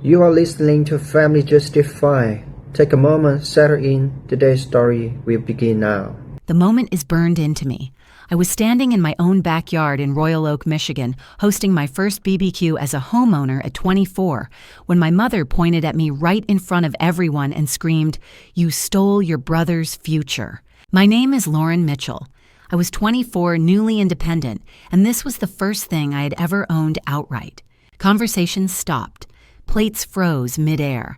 You are listening to Family Justify. Take a moment, settle in. Today's story will begin now. The moment is burned into me. I was standing in my own backyard in Royal Oak, Michigan, hosting my first BBQ as a homeowner at 24, when my mother pointed at me right in front of everyone and screamed, "You stole your brother's future." My name is Lauren Mitchell. I was 24, newly independent, and this was the first thing I had ever owned outright. Conversations stopped. Plates froze midair.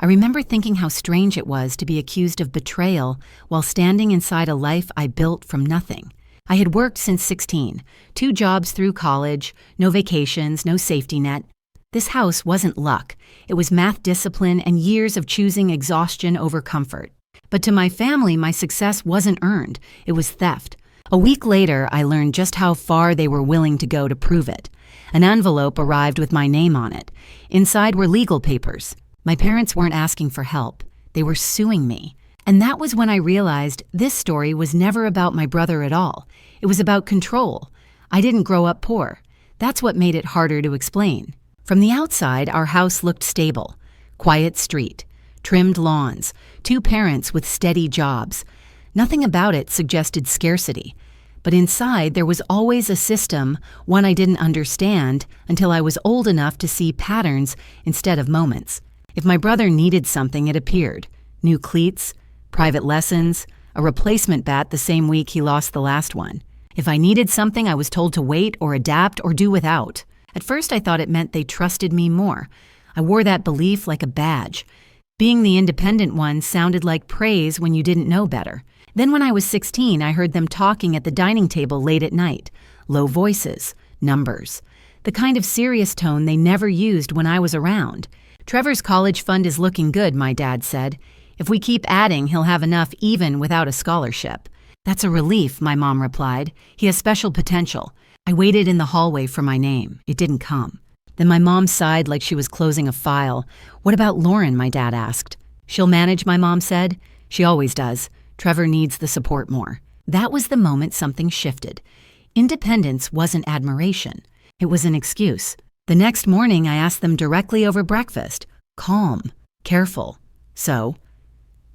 I remember thinking how strange it was to be accused of betrayal while standing inside a life I built from nothing. I had worked since 16, 2 jobs through college, no vacations, no safety net. This house wasn't luck. It was math discipline and years of choosing exhaustion over comfort. But to my family, my success wasn't earned. It was theft. A week later, I learned just how far they were willing to go to prove it. An envelope arrived with my name on it. Inside were legal papers. My parents weren't asking for help. They were suing me. And that was when I realized this story was never about my brother at all. It was about control. I didn't grow up poor. That's what made it harder to explain. From the outside, our house looked stable. Quiet street, trimmed lawns, 2 parents with steady jobs. Nothing about it suggested scarcity. But inside, there was always a system, one I didn't understand until I was old enough to see patterns instead of moments. If my brother needed something, it appeared. New cleats, private lessons, a replacement bat the same week he lost the last one. If I needed something, I was told to wait or adapt or do without. At first, I thought it meant they trusted me more. I wore that belief like a badge. Being the independent one sounded like praise when you didn't know better. Then when I was 16, I heard them talking at the dining table late at night. Low voices, numbers. The kind of serious tone they never used when I was around. "Trevor's college fund is looking good," my dad said. "If we keep adding, he'll have enough even without a scholarship." "That's a relief," my mom replied. "He has special potential." I waited in the hallway for my name. It didn't come. Then my mom sighed like she was closing a file. "What about Lauren?" my dad asked. "She'll manage," my mom said. "She always does. Trevor needs the support more." That was the moment something shifted. Independence wasn't admiration. It was an excuse. The next morning, I asked them directly over breakfast. Calm, careful. "So?"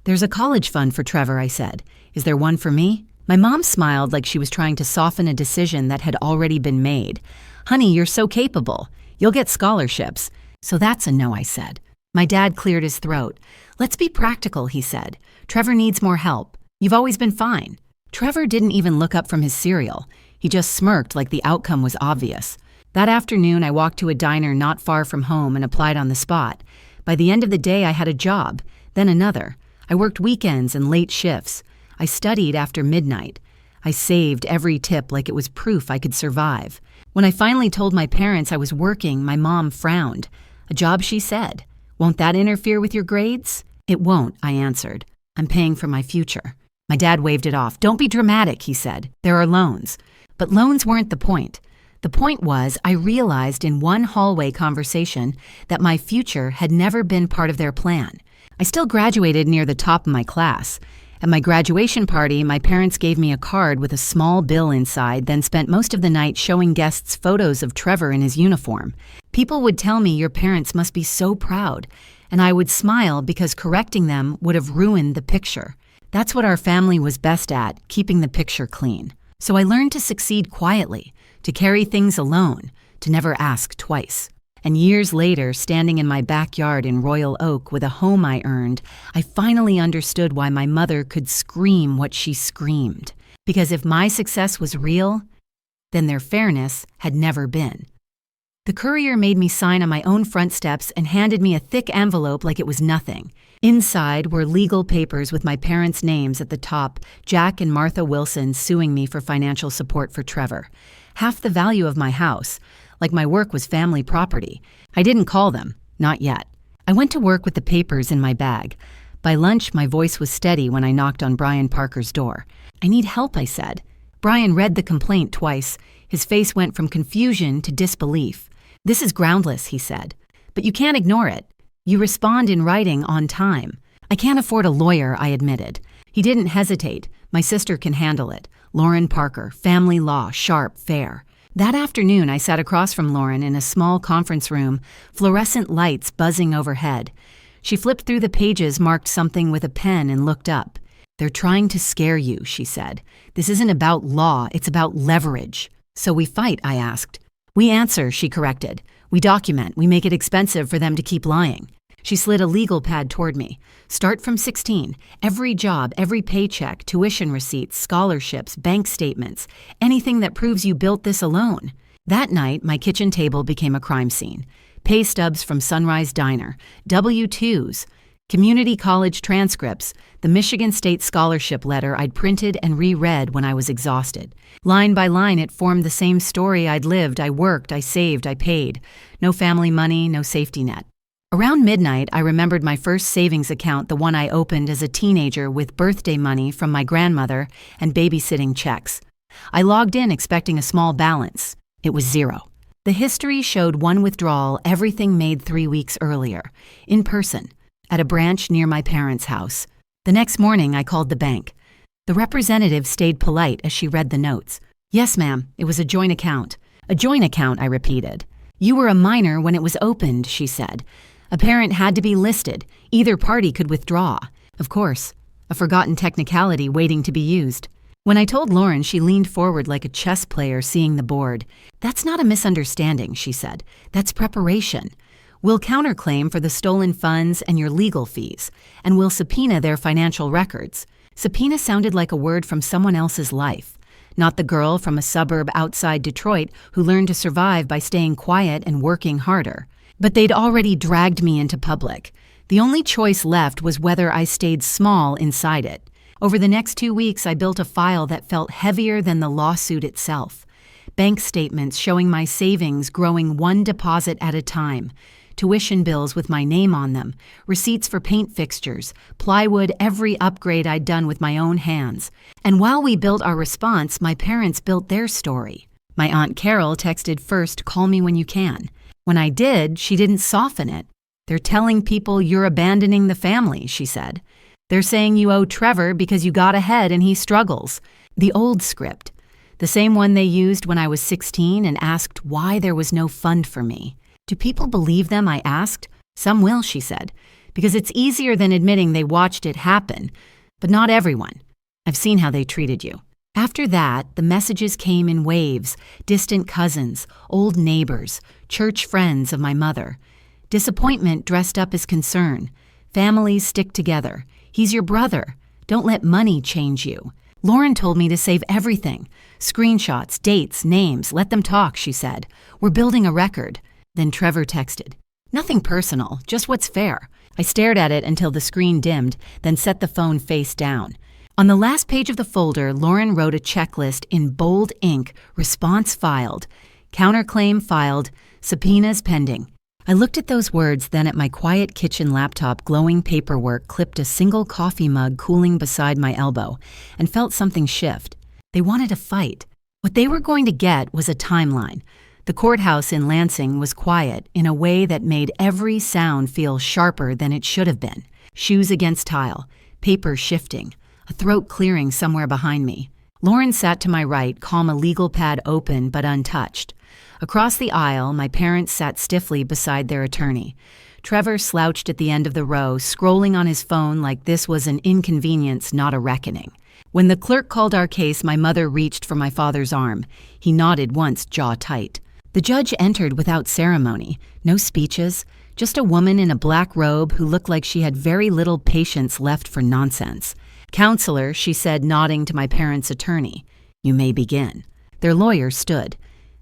"There's a college fund for Trevor," I said. "Is there one for me?" My mom smiled like she was trying to soften a decision that had already been made. "Honey, you're so capable. You'll get scholarships." "So that's a no," I said. My dad cleared his throat. "Let's be practical," he said. "Trevor needs more help. You've always been fine." Trevor didn't even look up from his cereal. He just smirked like the outcome was obvious. That afternoon, I walked to a diner not far from home and applied on the spot. By the end of the day, I had a job, then another. I worked weekends and late shifts. I studied after midnight. I saved every tip like it was proof I could survive. When I finally told my parents I was working, my mom frowned. "A job," she said. "Won't that interfere with your grades?" "It won't," I answered. "I'm paying for my future." My dad waved it off. "Don't be dramatic," he said. "There are loans." But loans weren't the point. The point was, I realized in one hallway conversation that my future had never been part of their plan. I still graduated near the top of my class. At my graduation party, my parents gave me a card with a small bill inside, then spent most of the night showing guests photos of Trevor in his uniform. People would tell me, "Your parents must be so proud," and I would smile because correcting them would have ruined the picture. That's what our family was best at, keeping the picture clean. So I learned to succeed quietly, to carry things alone, to never ask twice. And years later, standing in my backyard in Royal Oak with a home I earned, I finally understood why my mother could scream what she screamed. Because if my success was real, then their fairness had never been. The courier made me sign on my own front steps and handed me a thick envelope like it was nothing. Inside were legal papers with my parents' names at the top, Jack and Martha Wilson suing me for financial support for Trevor. Half the value of my house, like my work was family property. I didn't call them, not yet. I went to work with the papers in my bag. By lunch, my voice was steady when I knocked on Brian Parker's door. "I need help," I said. Brian read the complaint twice. His face went from confusion to disbelief. "This is groundless," he said. "But you can't ignore it. You respond in writing on time." "I can't afford a lawyer," I admitted. He didn't hesitate. "My sister can handle it. Lauren Parker, family law, sharp, fair." That afternoon, I sat across from Lauren in a small conference room, fluorescent lights buzzing overhead. She flipped through the pages, marked something with a pen, and looked up. "They're trying to scare you," she said. "This isn't about law, it's about leverage." "So we fight?" I asked. "We answer," she corrected. "We document, we make it expensive for them to keep lying." She slid a legal pad toward me. "Start from 16. Every job, every paycheck, tuition receipts, scholarships, bank statements, anything that proves you built this alone." That night, my kitchen table became a crime scene. Pay stubs from Sunrise Diner, W-2s, community college transcripts, the Michigan State scholarship letter I'd printed and reread when I was exhausted. Line by line, it formed the same story I'd lived. I worked, I saved, I paid. No family money, no safety net. Around midnight, I remembered my first savings account, the one I opened as a teenager with birthday money from my grandmother and babysitting checks. I logged in expecting a small balance. It was zero. The history showed one withdrawal, everything made 3 weeks earlier, in person, at a branch near my parents' house. The next morning, I called the bank. The representative stayed polite as she read the notes. "Yes, ma'am, it was a joint account." "A joint account," I repeated. "You were a minor when it was opened," she said. "A parent had to be listed. Either party could withdraw." Of course, a forgotten technicality waiting to be used. When I told Lauren, she leaned forward like a chess player seeing the board. "That's not a misunderstanding," she said. "That's preparation. We'll counterclaim for the stolen funds and your legal fees, and we'll subpoena their financial records." Subpoena sounded like a word from someone else's life, not the girl from a suburb outside Detroit who learned to survive by staying quiet and working harder. But they'd already dragged me into public. The only choice left was whether I stayed small inside it. Over the next 2 weeks, I built a file that felt heavier than the lawsuit itself. Bank statements showing my savings growing one deposit at a time, tuition bills with my name on them, receipts for paint fixtures, plywood, every upgrade I'd done with my own hands. And while we built our response, my parents built their story. My Aunt Carol texted first, "Call me when you can." When I did, she didn't soften it. "They're telling people you're abandoning the family," she said. "They're saying you owe Trevor because you got ahead and he struggles." The old script, the same one they used when I was 16 and asked why there was no fund for me. "Do people believe them?" I asked. "Some will," she said, "because it's easier than admitting they watched it happen. But not everyone. I've seen how they treated you." After that, the messages came in waves, distant cousins, old neighbors, church friends of my mother. Disappointment dressed up as concern. "Families stick together. He's your brother. Don't let money change you." Lauren told me to save everything. Screenshots, dates, names, let them talk, she said. "We're building a record." Then Trevor texted. "Nothing personal, just what's fair." I stared at it until the screen dimmed, then set the phone face down. On the last page of the folder, Lauren wrote a checklist in bold ink, response filed, counterclaim filed, subpoenas pending. I looked at those words, then at my quiet kitchen laptop, glowing paperwork clipped a single coffee mug cooling beside my elbow, and felt something shift. They wanted a fight. What they were going to get was a timeline. The courthouse in Lansing was quiet in a way that made every sound feel sharper than it should have been. Shoes against tile, paper shifting, a throat clearing somewhere behind me. Lauren sat to my right, calm, a legal pad open but untouched. Across the aisle, my parents sat stiffly beside their attorney. Trevor slouched at the end of the row, scrolling on his phone like this was an inconvenience, not a reckoning. When the clerk called our case, my mother reached for my father's arm. He nodded once, jaw tight. The judge entered without ceremony. No speeches, just a woman in a black robe who looked like she had very little patience left for nonsense. "Counselor," she said, nodding to my parents' attorney. "You may begin." Their lawyer stood.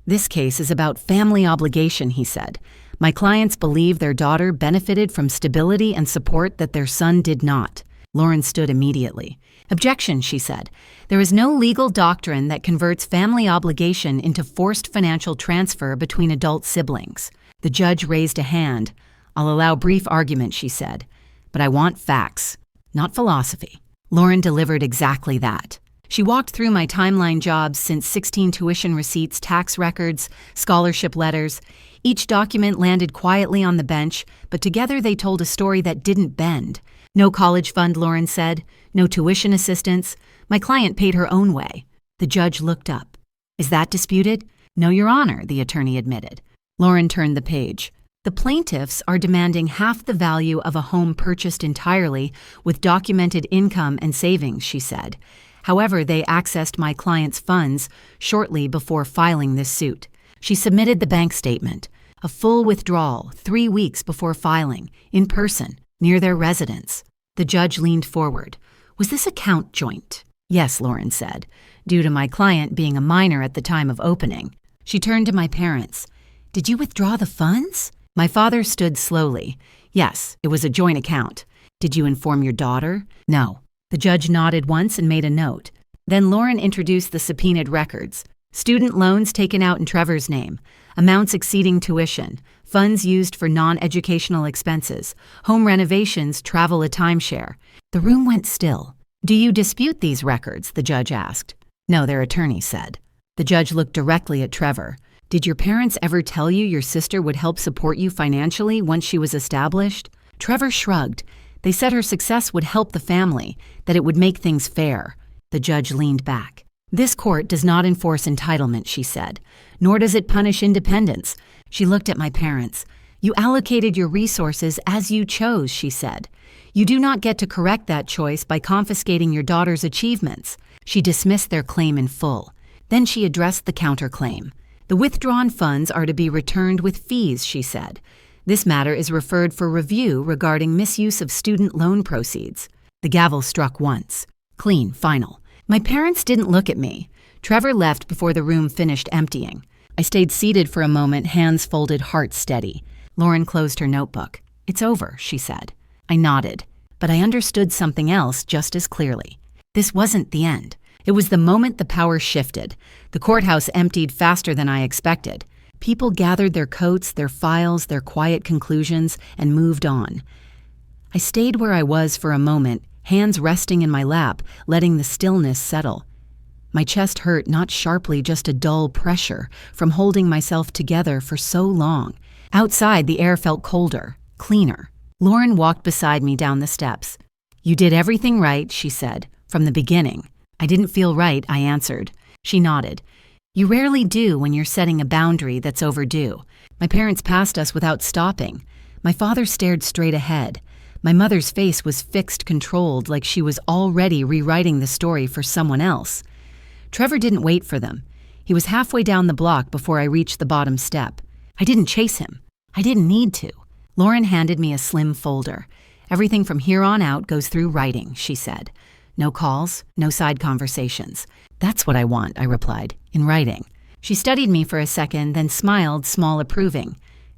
"This case is about family obligation," he said. "My clients believe their daughter benefited from stability and support that their son did not." Lauren stood immediately. "Objection," she said. "There is no legal doctrine that converts family obligation into forced financial transfer between adult siblings." The judge raised a hand. "I'll allow brief argument," she said. "But I want facts, not philosophy." Lauren delivered exactly that. She walked through my timeline jobs since 16 tuition receipts, tax records, scholarship letters. Each document landed quietly on the bench, but together they told a story that didn't bend. "No college fund," Lauren said. "No tuition assistance. My client paid her own way." The judge looked up. "Is that disputed?" No, Your Honor, the attorney admitted. Lauren turned the page. The plaintiffs are demanding half the value of a home purchased entirely with documented income and savings, she said. However, they accessed my client's funds shortly before filing this suit. She submitted the bank statement, a full withdrawal 3 weeks before filing, in person, near their residence. The judge leaned forward. Was this account joint? Yes, Lauren said, due to my client being a minor at the time of opening. She turned to my parents. Did you withdraw the funds? My father stood slowly. Yes, it was a joint account. Did you inform your daughter? No. The judge nodded once and made a note. Then Lauren introduced the subpoenaed records. Student loans taken out in Trevor's name, amounts exceeding tuition, funds used for non-educational expenses, home renovations, travel, a timeshare. The room went still. Do you dispute these records? The judge asked. No, their attorney said. The judge looked directly at Trevor. Did your parents ever tell you your sister would help support you financially once she was established? Trevor shrugged. They said her success would help the family, that it would make things fair. The judge leaned back. This court does not enforce entitlement, she said, nor does it punish independence. She looked at my parents. You allocated your resources as you chose, she said. You do not get to correct that choice by confiscating your daughter's achievements. She dismissed their claim in full. Then she addressed the counterclaim. The withdrawn funds are to be returned with fees, she said. This matter is referred for review regarding misuse of student loan proceeds. The gavel struck once. Clean, final. My parents didn't look at me. Trevor left before the room finished emptying. I stayed seated for a moment, hands folded, heart steady. Lauren closed her notebook. It's over, she said. I nodded, but I understood something else just as clearly. This wasn't the end. It was the moment the power shifted. The courthouse emptied faster than I expected. People gathered their coats, their files, their quiet conclusions, and moved on. I stayed where I was for a moment, hands resting in my lap, letting the stillness settle. My chest hurt, not sharply, just a dull pressure from holding myself together for so long. Outside, the air felt colder, cleaner. Lauren walked beside me down the steps. You did everything right, she said, from the beginning. I didn't feel right, I answered. She nodded. You rarely do when you're setting a boundary that's overdue. My parents passed us without stopping. My father stared straight ahead. My mother's face was fixed, controlled, like she was already rewriting the story for someone else. Trevor didn't wait for them. He was halfway down the block before I reached the bottom step. I didn't chase him. I didn't need to. Lauren handed me a slim folder. Everything from here on out goes through writing, she said. No calls, no side conversations. That's what I want, I replied, in writing. She studied me for a second, then smiled, small approving.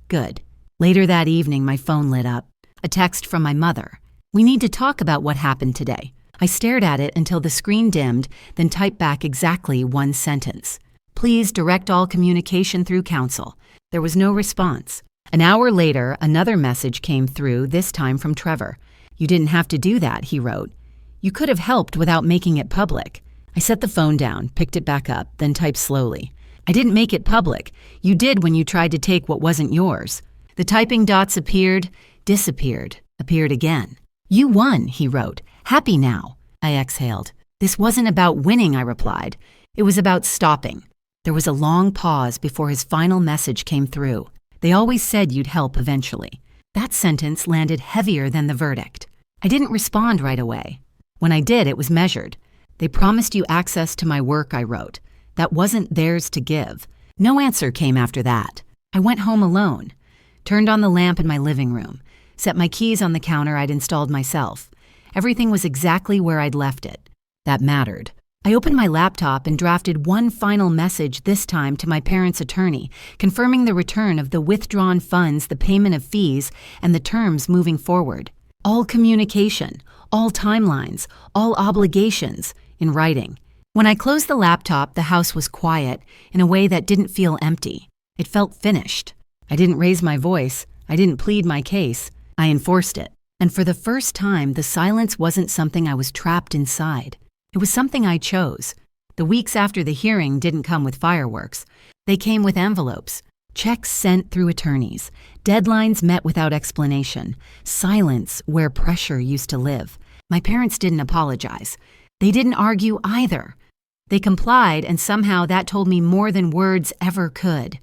Good. Later that evening, my phone lit up. A text from my mother. We need to talk about what happened today. I stared at it until the screen dimmed, then typed back exactly one sentence. Please direct all communication through counsel. There was no response. An hour later, another message came through, this time from Trevor. You didn't have to do that, he wrote. You could have helped without making it public. I set the phone down, picked it back up, then typed slowly. I didn't make it public. You did when you tried to take what wasn't yours. The typing dots appeared, disappeared, appeared again. You won, he wrote. Happy now. I exhaled. This wasn't about winning, I replied. It was about stopping. There was a long pause before his final message came through. They always said you'd help eventually. That sentence landed heavier than the verdict. I didn't respond right away. When I did, it was measured. They promised you access to my work, I wrote. That wasn't theirs to give. No answer came after that. I went home alone, turned on the lamp in my living room, set my keys on the counter I'd installed myself. Everything was exactly where I'd left it. That mattered. I opened my laptop and drafted one final message, this time to my parents' attorney, confirming the return of the withdrawn funds, the payment of fees, and the terms moving forward. All communication, all timelines, all obligations, in writing. When I closed the laptop, the house was quiet in a way that didn't feel empty. It felt finished. I didn't raise my voice. I didn't plead my case. I enforced it. And for the first time, the silence wasn't something I was trapped inside. It was something I chose. The weeks after the hearing didn't come with fireworks. They came with envelopes, checks sent through attorneys, deadlines met without explanation, silence where pressure used to live. My parents didn't apologize. They didn't argue either. They complied, and somehow that told me more than words ever could.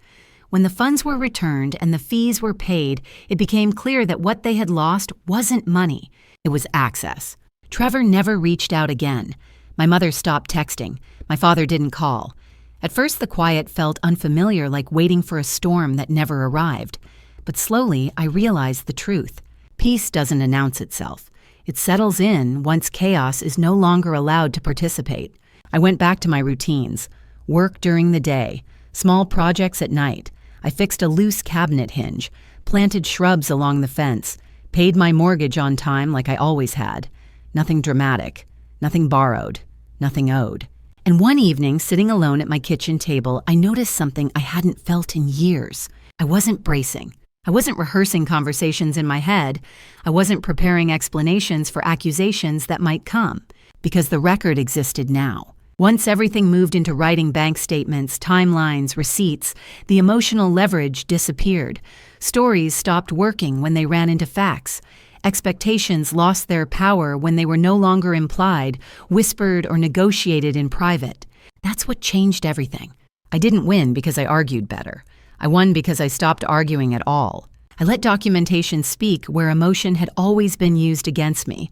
When the funds were returned and the fees were paid, it became clear that what they had lost wasn't money. It was access. Trevor never reached out again. My mother stopped texting. My father didn't call. At first, the quiet felt unfamiliar, like waiting for a storm that never arrived. But slowly, I realized the truth. Peace doesn't announce itself. It settles in once chaos is no longer allowed to participate. I went back to my routines. Work during the day, small projects at night. I fixed a loose cabinet hinge, planted shrubs along the fence, paid my mortgage on time like I always had. Nothing dramatic, nothing borrowed, nothing owed. And one evening, sitting alone at my kitchen table, I noticed something I hadn't felt in years. I wasn't bracing. I wasn't rehearsing conversations in my head. I wasn't preparing explanations for accusations that might come, because the record existed now. Once everything moved into writing bank statements, timelines, receipts, the emotional leverage disappeared. Stories stopped working when they ran into facts. Expectations lost their power when they were no longer implied, whispered, or negotiated in private. That's what changed everything. I didn't win because I argued better. I won because I stopped arguing at all. I let documentation speak where emotion had always been used against me.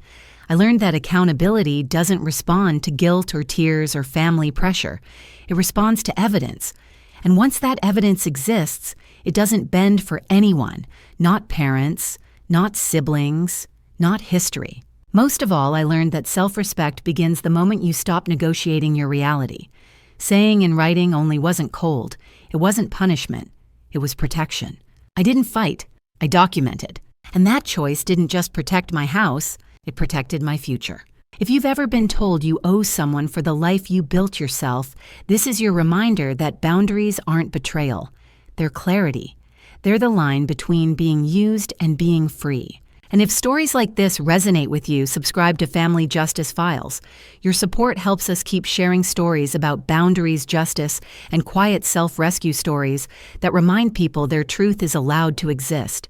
I learned that accountability doesn't respond to guilt or tears or family pressure. It responds to evidence. And once that evidence exists, it doesn't bend for anyone, not parents, not siblings, not history. Most of all, I learned that self-respect begins the moment you stop negotiating your reality. Saying and writing only wasn't cold. It wasn't punishment. It was protection. I didn't fight. I documented. And that choice didn't just protect my house, it protected my future. If you've ever been told you owe someone for the life you built yourself, this is your reminder that boundaries aren't betrayal. They're clarity. They're the line between being used and being free. And if stories like this resonate with you, subscribe to Family Justice Files. Your support helps us keep sharing stories about boundaries, justice, and quiet self-rescue stories that remind people their truth is allowed to exist.